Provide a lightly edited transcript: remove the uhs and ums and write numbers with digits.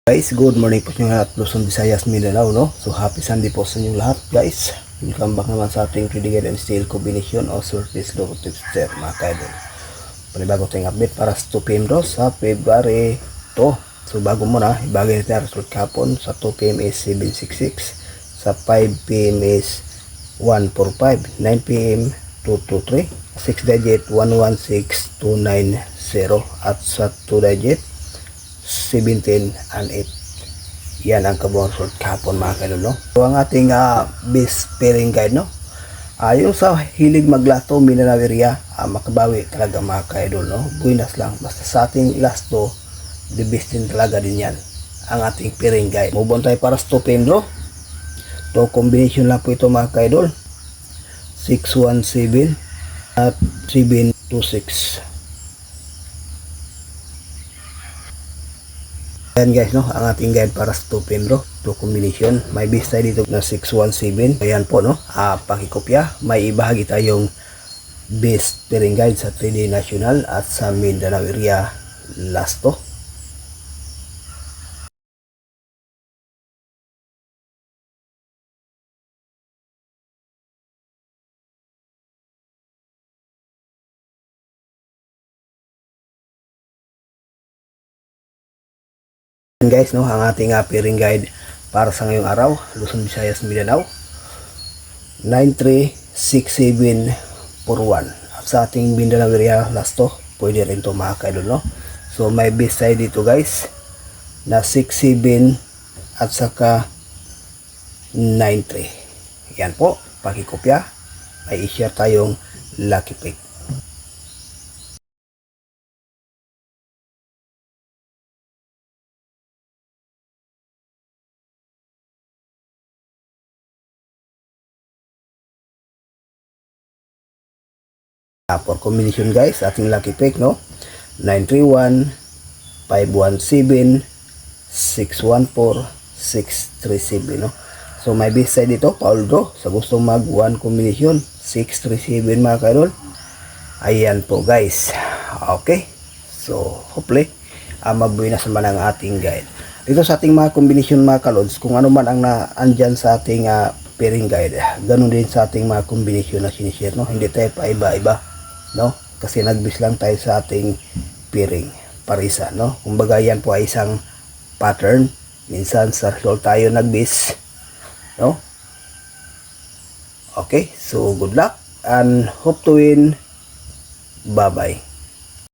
Guys, good morning po sa inyo lahat, Luzon, Visayas, Mindanao, no? So, happy Sunday po sa inyo lahat, guys. Welcome back naman sa ating trading and steel combination o surface low tipster, mga kaidol. Panibago tayong update para sa 2pm do sa February 2. So, bago muna, ibagay natin ang result kahapon. Sa 2pm is 766, sa 5pm is 145, 9pm 223, 6 digit 116290, at sa 2 digit 17 and 8. Yan ang kabuang result kahapon, mga kaidol, no? So, ang ating base pairing guide, no? Yung sa hilig maglato, Mindanao area, makabawi talaga, mga kaidol, no? Buinas lang. Basta sa ating last to, the best din talaga din yan ang ating pairing guide. Move on tayo para sa 2pm draw. To combination lang po ito, mga kaidol. 617 at 726. Ayan guys, no, ang ating guide para sa 2pm draw, 2 combination. May base tayo dito na 617. Ayan po, no, pakikopya. May ibahagi tayong base pairing guide sa 3D National at sa Mindanao area last to. Guys, no, ang ating pairing guide para sa ngayong araw, Luzon, Visayas, Mindanao, 936741. At sa ating Mindanao area last to, pwede rin to, mga kaidol, no? So may base tayo dito guys na 67 at saka 93. Yan po, pakikopya. May i-share tayong lucky pick. For combination guys, ating lucky pick, no, 931, 517, 614, 637, no. So may base side dito, Paul draw. Sa gustong mag 1 combination, 637, mga kaidol. Ayan po guys. Okay, so hopefully mabuinas naman ang ating guide dito sa ating mga combination, mga kalods. Kung ano man ang andyan sa ating pairing guide, ganun din sa ating mga combination na sinishare, no. Hindi tayo paiba-iba, no, kasi nagbis lang tayo sa ating pairing parisa, no. Kumbaga yan po ay isang pattern. Minsan sa result tayo nagbis, no. Okay, so good luck and hope to win. Bye bye.